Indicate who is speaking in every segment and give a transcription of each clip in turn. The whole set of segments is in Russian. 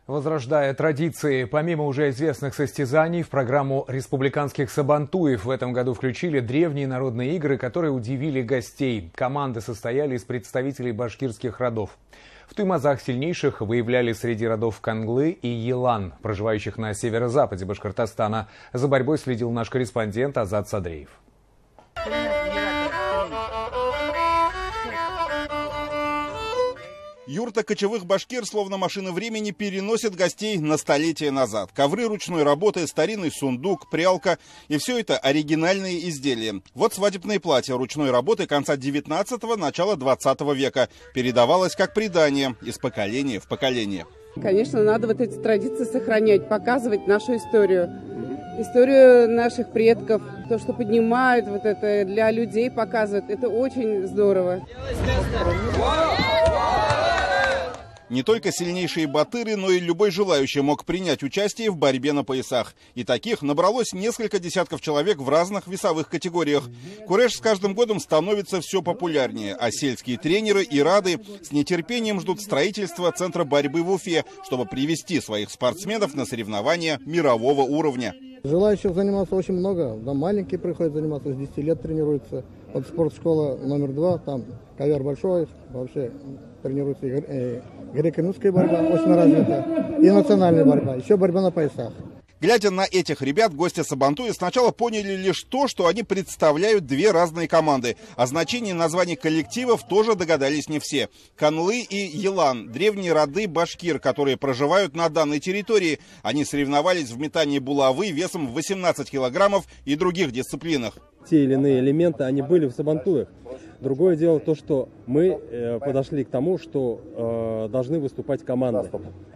Speaker 1: Возрождая традиции, помимо уже известных состязаний, в программу республиканских сабантуев в этом году включили древние народные игры, которые удивили гостей. Команды состояли из представителей башкирских родов. В Туймазах сильнейших выявляли среди родов Канглы и Елан, проживающих на северо-западе Башкортостана. За борьбой следил наш корреспондент Азат Садреев.
Speaker 2: Юрта кочевых башкир, словно машины времени, переносит гостей на столетия назад. Ковры ручной работы, старинный сундук, прялка и все это оригинальные изделия. Вот свадебное платье ручной работы конца 19-го, начала 20 века. Передавалось как предание из поколения в поколение.
Speaker 3: Конечно, надо вот эти традиции сохранять, показывать нашу историю. Историю наших предков, то, что поднимают вот это для людей, показывают. Это очень здорово.
Speaker 2: Не только сильнейшие батыры, но и любой желающий мог принять участие в борьбе на поясах. И таких набралось несколько десятков человек в разных весовых категориях. Куреш с каждым годом становится все популярнее, а сельские тренеры и рады с нетерпением ждут строительства центра борьбы в Уфе, чтобы привести своих спортсменов на соревнования мирового уровня.
Speaker 4: Желающих заниматься очень много. Да, маленькие приходят заниматься, с 10 лет тренируются. Вот спортшкола номер 2, там ковер большой, вообще тренируется греко-русская борьба, очень развита, и национальная борьба, еще борьба на поясах.
Speaker 2: Глядя на этих ребят, гости Сабантуя сначала поняли лишь то, что они представляют две разные команды. О значении названий коллективов тоже догадались не все. Канлы и Елан – древние роды башкир, которые проживают на данной территории. Они соревновались в метании булавы весом в 18 килограммов и других дисциплинах.
Speaker 5: Те или иные элементы, они были в Сабантуях. Другое дело то, что мы подошли к тому, что должны выступать команды.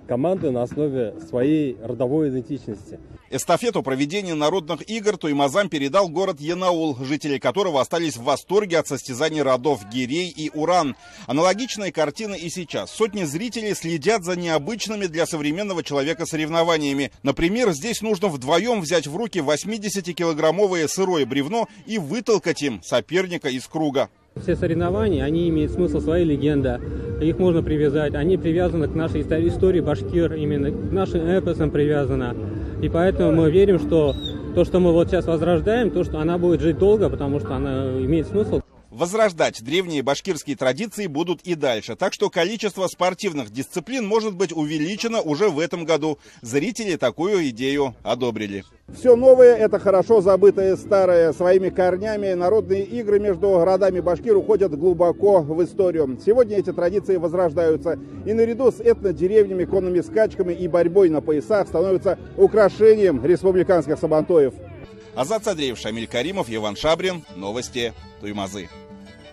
Speaker 5: Команды на основе своей родовой идентичности.
Speaker 2: Эстафету проведения народных игр Туймазам передал город Янаул, жители которого остались в восторге от состязаний родов Гирей и Уран. Аналогичная картина и сейчас. Сотни зрителей следят за необычными для современного человека соревнованиями. Например, здесь нужно вдвоем взять в руки 80-килограммовое сырое бревно и вытолкать им соперника из круга.
Speaker 6: Все соревнования, они имеют смысл, своя легенда, их можно привязать, они привязаны к нашей истории башкир, именно к нашим эпосам привязано. И поэтому мы верим, что то, что мы вот сейчас возрождаем, то, что она будет жить долго, потому что она имеет смысл.
Speaker 2: Возрождать древние башкирские традиции будут и дальше, так что количество спортивных дисциплин может быть увеличено уже в этом году. Зрители такую идею одобрили. Все новое – это хорошо забытое старое. Своими корнями народные игры между родами башкир уходят глубоко в историю. Сегодня эти традиции возрождаются. И наряду с этнодеревнями, конными скачками и борьбой на поясах становятся украшением республиканских сабантуев. Азат Садреев, Шамиль Каримов, Иван Шабрин. Новости Туймазы.